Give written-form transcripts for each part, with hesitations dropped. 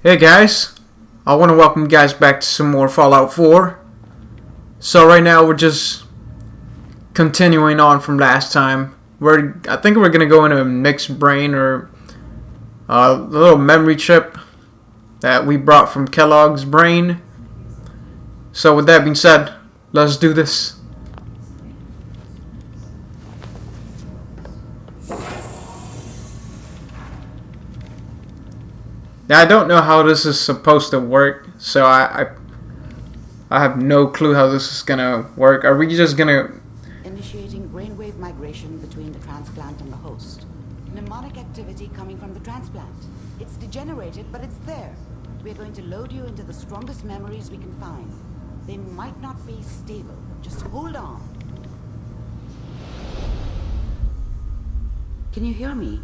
Hey guys, I want to welcome you guys back to some more Fallout 4. So right now we're just continuing on from last time. I think we're gonna go into a mixed brain or a little memory chip that we brought from Kellogg's brain. So with that being said, let's do this. Now I don't know how this is supposed to work, so I have no clue how this is gonna work. Are we just gonna... Initiating brainwave migration between the transplant and the host. Mnemonic activity coming from the transplant. It's degenerated, but it's there. We're going to load you into the strongest memories we can find. They might not be stable. Just hold on. Can you hear me?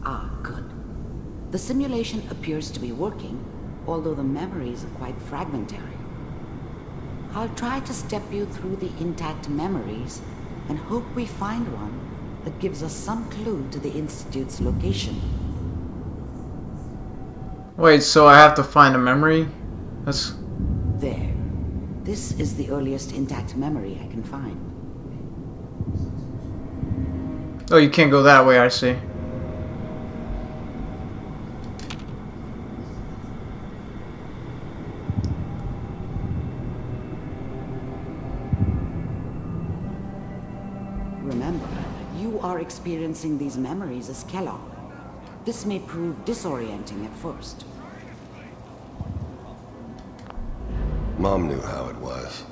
Ah, good. The simulation appears to be working, although the memories are quite fragmentary. I'll try to step you through the intact memories and hope we find one that gives us some clue to the Institute's location. Wait, so I have to find a memory? That's... There. This is the earliest intact memory I can find. Oh, you can't go that way, I see. Remember, you are experiencing these memories as Kellogg. This may prove disorienting at first. Mom knew how it was.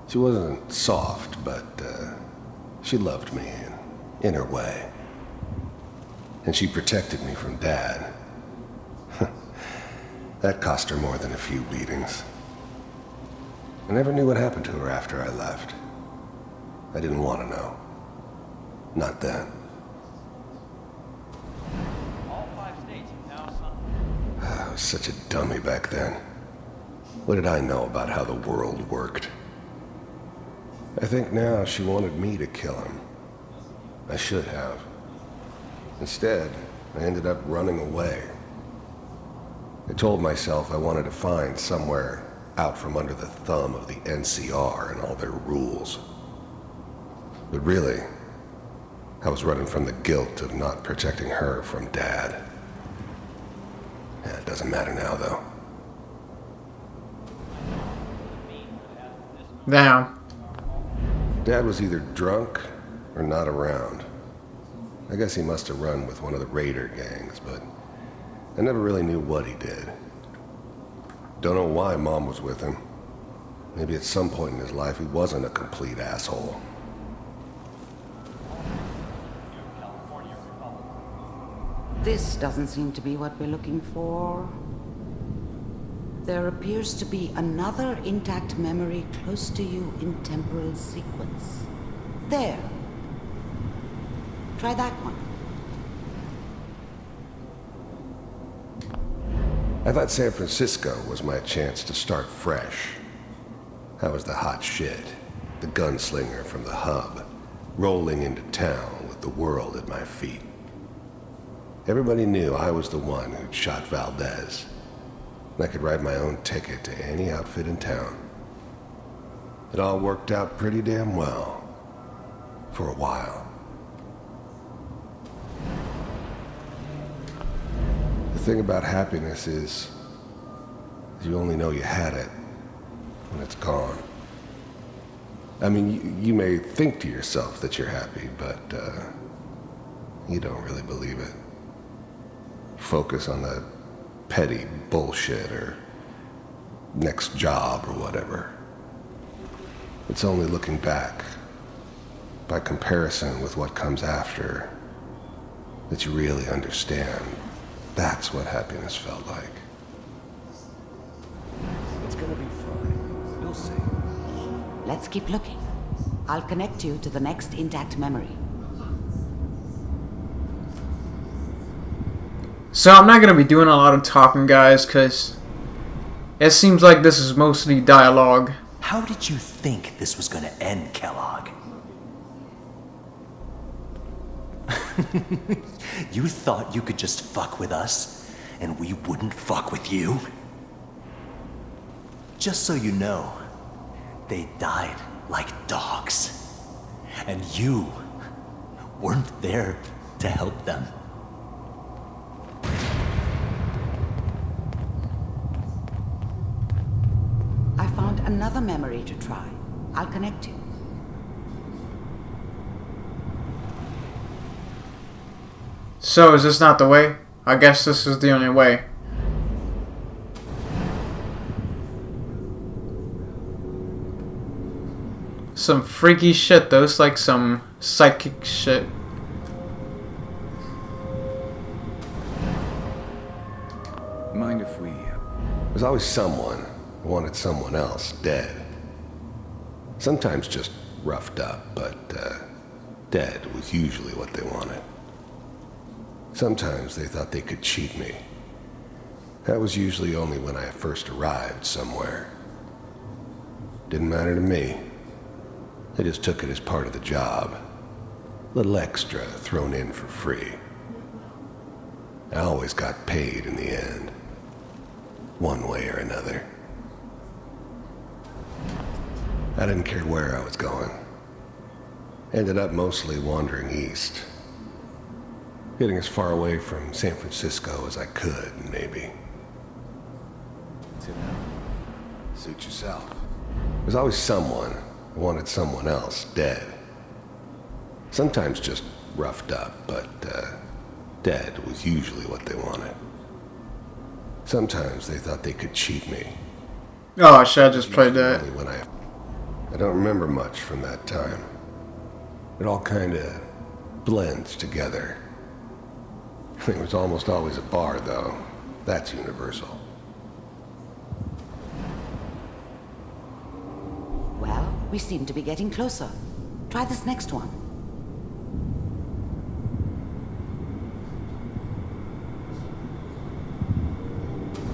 She wasn't soft, but she loved me in her way. And she protected me from Dad. That cost her more than a few beatings. I never knew what happened to her after I left. I didn't want to know. Not then. I was such a dummy back then. What did I know about how the world worked? I think now she wanted me to kill him. I should have. Instead, I ended up running away. I told myself I wanted to find somewhere out from under the thumb of the NCR and all their rules. But really, I was running from the guilt of not protecting her from Dad. Yeah, it doesn't matter now, though. Damn. Dad was either drunk or not around. I guess he must have run with one of the raider gangs, but I never really knew what he did. Don't know why Mom was with him. Maybe at some point in his life he wasn't a complete asshole. This doesn't seem to be what we're looking for. There appears to be another intact memory close to you in temporal sequence. There. Try that one. I thought San Francisco was my chance to start fresh. I was the hot shit, the gunslinger from the hub, rolling into town with the world at my feet. Everybody knew I was the one who'd shot Valdez. And I could write my own ticket to any outfit in town. It all worked out pretty damn well. For a while. The thing about happiness is you only know you had it when it's gone. I mean, you may think to yourself that you're happy, but you don't really believe it. Focus on the petty bullshit or next job or whatever. It's only looking back, by comparison with what comes after, that you really understand. That's what happiness felt like. It's gonna be fine. You'll see. Let's keep looking. I'll connect you to the next intact memory. So I'm not going to be doing a lot of talking, guys, because it seems like this is mostly dialogue. How did you think this was going to end, Kellogg? You thought you could just fuck with us? and we wouldn't fuck with you? Just so you know, they died like dogs. And you weren't there to help them. I found another memory to try. I'll connect you. So, is this not the way? I guess this is the only way. Some freaky shit, though. It's like some psychic shit. Mind if we... There's always someone who wanted someone else dead. Sometimes just roughed up, but dead was usually what they wanted. Sometimes they thought they could cheat me. That was usually only when I first arrived somewhere. Didn't matter to me. I just took it as part of the job. Little extra thrown in for free. I always got paid in the end. One way or another. I didn't care where I was going. Ended up mostly wandering east. Getting as far away from San Francisco as I could, maybe. Suit yourself. There's always someone who wanted someone else dead. Sometimes just roughed up, but dead was usually what they wanted. Sometimes they thought they could cheat me. Oh, shit, I just played that. Only when I don't remember much from that time. It all kind of blends together. It was almost always a bar, though. That's universal. Well, we seem to be getting closer. Try this next one.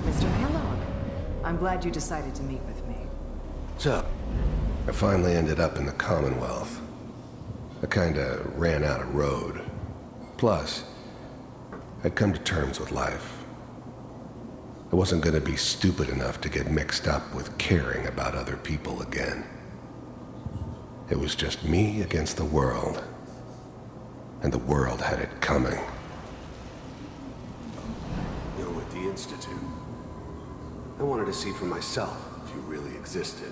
Mr. Kellogg, I'm glad you decided to meet with me. So, I finally ended up in the Commonwealth. I kinda ran out of road. Plus, I'd come to terms with life. I wasn't gonna be stupid enough to get mixed up with caring about other people again. It was just me against the world. And the world had it coming. You're with the Institute. I wanted to see for myself if you really existed.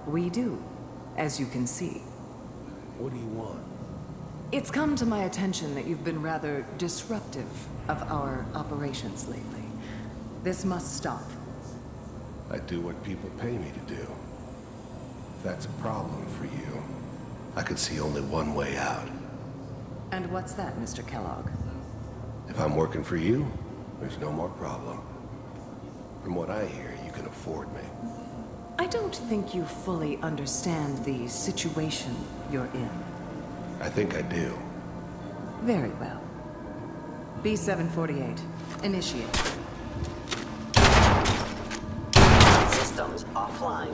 We do, as you can see. What do you want? It's come to my attention that you've been rather disruptive of our operations lately. This must stop. I do what people pay me to do. If that's a problem for you, I could see only one way out. And what's that, Mr. Kellogg? If I'm working for you, there's no more problem. From what I hear, you can afford me. I don't think you fully understand the situation you're in. I think I do. Very well. B-748, initiate. Systems offline.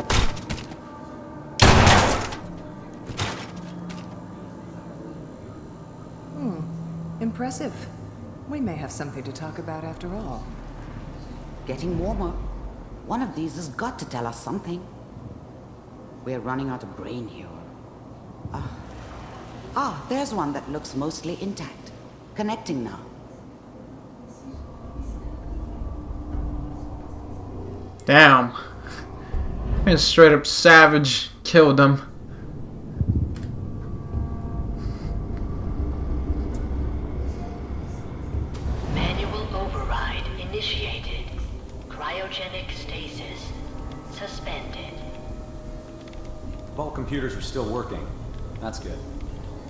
Impressive. We may have something to talk about after all. Getting warmer. One of these has got to tell us something. We're running out of brain here. There's one that looks mostly intact. Connecting now. Damn. And straight up savage killed them. Manual override initiated. Cryogenic stasis suspended. Vault computers are still working. That's good.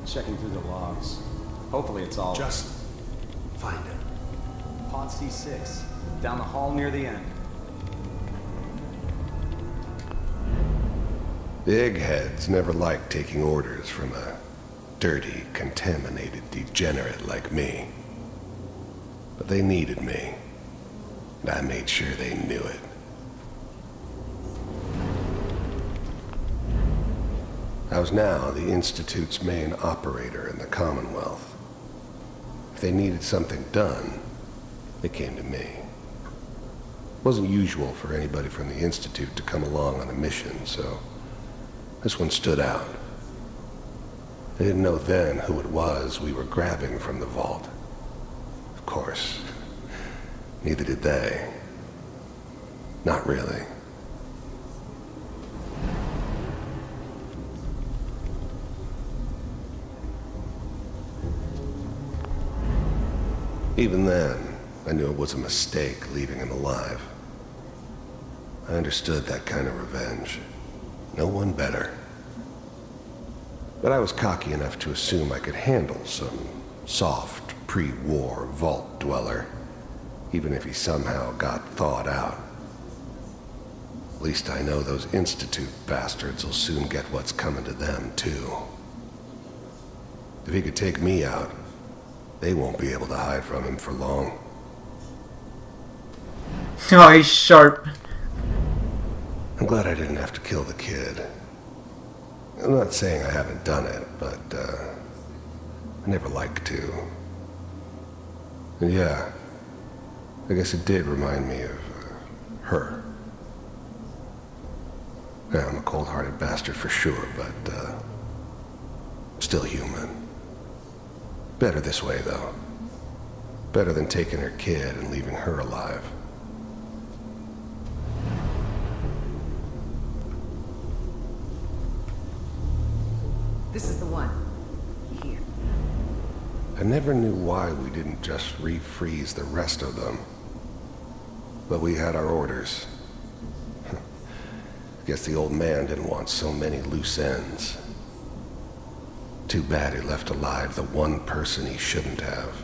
Checking through the logs. Hopefully it's all... Just find it. Pod C6. Down the hall near the end. The eggheads never liked taking orders from a dirty, contaminated degenerate like me. But they needed me, and I made sure they knew it. I was now the Institute's main operator in the Commonwealth. If they needed something done, They came to me. It wasn't usual for anybody from the Institute to come along on a mission, so this one stood out. They didn't know then who it was we were grabbing from the vault. Of course, neither did they. Not really. Even then, I knew it was a mistake leaving him alive. I understood that kind of revenge. No one better. But I was cocky enough to assume I could handle some soft, pre-war vault dweller, even if he somehow got thawed out. At least I know those Institute bastards will soon get what's coming to them, too. If he could take me out, they won't be able to hide from him for long. Oh, he's sharp. I'm glad I didn't have to kill the kid. I'm not saying I haven't done it, but I never like to. And yeah, I guess it did remind me of her. Yeah, I'm a cold-hearted bastard for sure, but still human. Better this way, though. Better than taking her kid and leaving her alive. This is the one. Here. I never knew why we didn't just refreeze the rest of them. But we had our orders. I guess the old man didn't want so many loose ends. Too bad he left alive the one person he shouldn't have.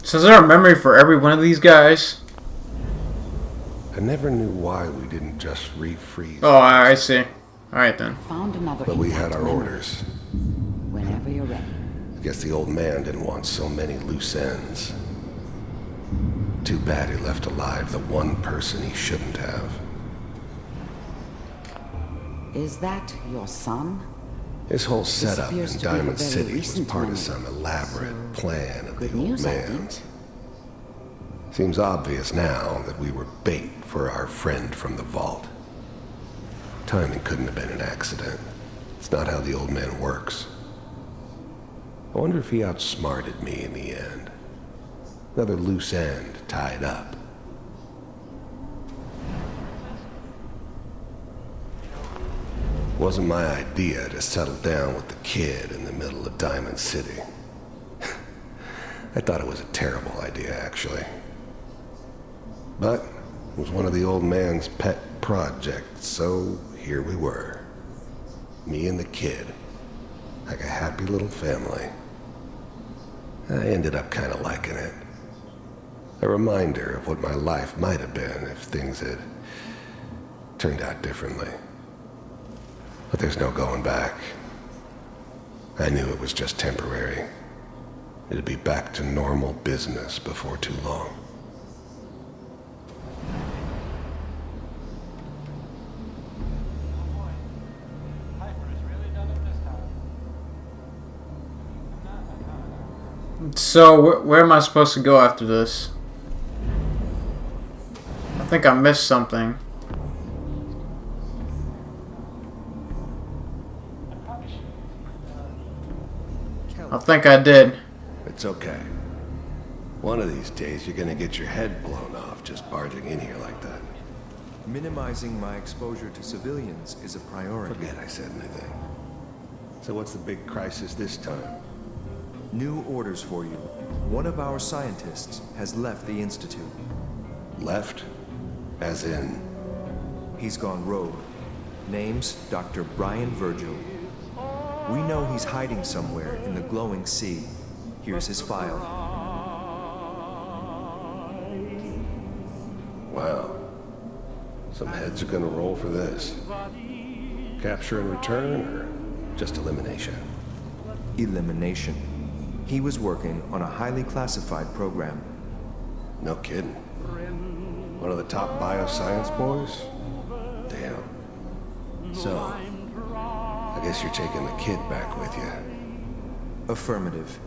So is there a memory for every one of these guys? I never knew why we didn't just refreeze. Oh, I see. Alright then. Found another. But we had intact our memory. orders. Whenever you're ready. I guess the old man didn't want so many loose ends. Too bad he left alive the one person he shouldn't have. Is that your son? His whole setup in appears to be a Diamond very City was recent part of memory. some elaborate plan of Good the old news, I man's. Seems obvious now that we were bait for our friend from the vault. Timing couldn't have been an accident. It's not how the old man works. I wonder if he outsmarted me in the end. Another loose end tied up. Wasn't my idea to settle down with the kid in the middle of Diamond City. I thought it was a terrible idea, actually. But it was one of the old man's pet projects, so here we were. Me and the kid. Like a happy little family. I ended up kind of liking it. A reminder of what my life might have been if things had turned out differently. But there's no going back. I knew it was just temporary. It'd be back to normal business before too long. So, where am I supposed to go after this? I think I missed something. I think I did. It's okay. One of these days you're gonna get your head blown off just barging in here like that. Minimizing my exposure to civilians is a priority. Forget I said anything. So what's the big crisis this time? New orders for you. One of our scientists has left the Institute. Left? As in? He's gone rogue. Name's Dr. Brian Virgil. We know he's hiding somewhere in the glowing sea. Here's his file. Wow. Some heads are gonna roll for this. Capture and return, or just elimination? Elimination. He was working on a highly classified program. No kidding. One of the top bioscience boys? Damn. So, I guess you're taking the kid back with you. Affirmative.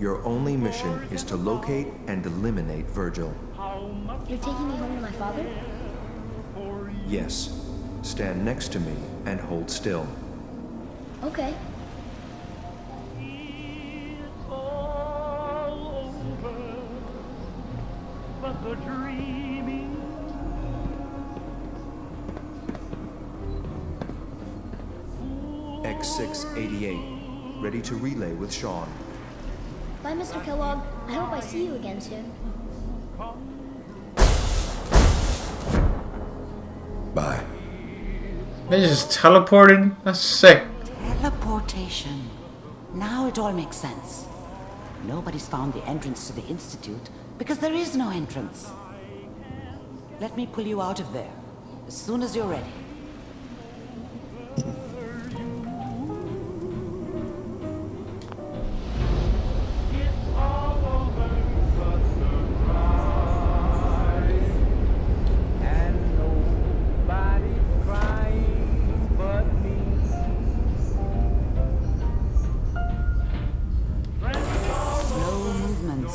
Your only mission is to locate and eliminate Virgil. You're taking me home to my father? Yes. Stand next to me and hold still. Okay. X688, ready to relay with Sean. Bye, Mr. Kellogg. I hope I see you again soon. Bye. They just teleported? That's sick. Teleportation. Now it all makes sense. Nobody's found the entrance to the Institute because there is no entrance. Let me pull you out of there as soon as you're ready.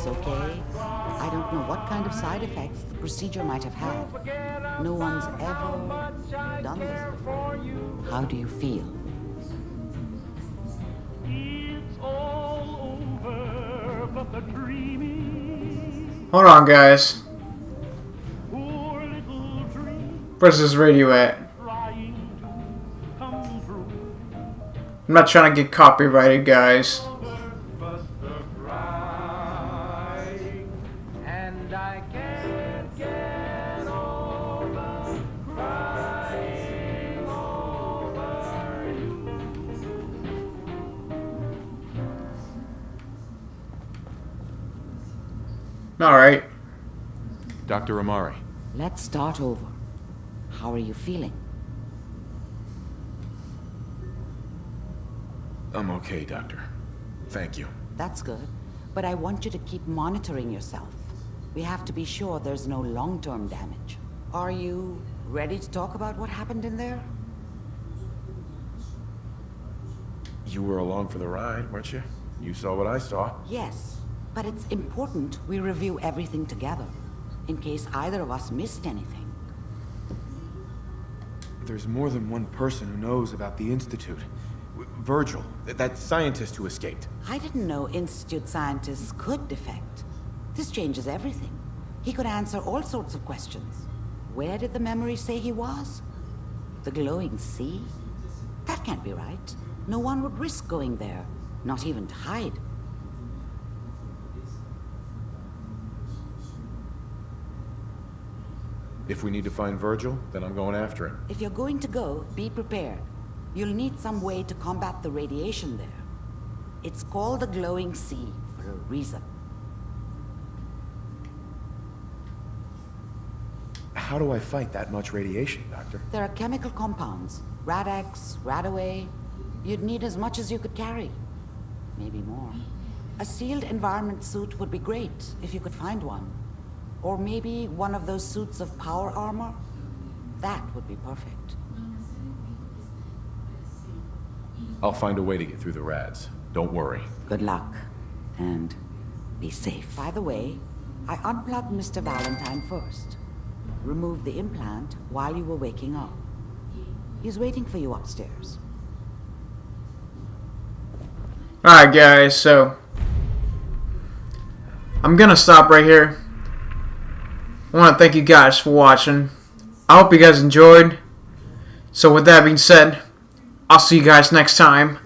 Okay? I don't know what kind of side effects the procedure might have had. No one's ever done this before. How do you feel? Hold on, guys. Where's this radio at? I'm not trying to get copyrighted, guys. Alright. Dr. Amari. Let's start over. How are you feeling? I'm okay, Doctor. Thank you. That's good. But I want you to keep monitoring yourself. We have to be sure there's no long-term damage. Are you ready to talk about what happened in there? You were along for the ride, weren't you? You saw what I saw. Yes. But it's important we review everything together, in case either of us missed anything. There's more than one person who knows about the Institute. Virgil, that scientist who escaped. I didn't know Institute scientists could defect. This changes everything. He could answer all sorts of questions. Where did the memory say he was? The glowing sea? That can't be right. No one would risk going there, not even to hide. If we need to find Virgil, then I'm going after him. If you're going to go, be prepared. You'll need some way to combat the radiation there. It's called the glowing sea for a reason. How do I fight that much radiation, Doctor? There are chemical compounds. Rad-X, Radaway. You'd need as much as you could carry. Maybe more. A sealed environment suit would be great, if you could find one. Or maybe one of those suits of power armor? That would be perfect. I'll find a way to get through the rads. Don't worry. Good luck. And be safe. By the way, I unplugged Mr. Valentine first. Removed the implant while you were waking up. He's waiting for you upstairs. Alright, guys, so I'm gonna stop right here. I want to thank you guys for watching. I hope you guys enjoyed. So with that being said, I'll see you guys next time.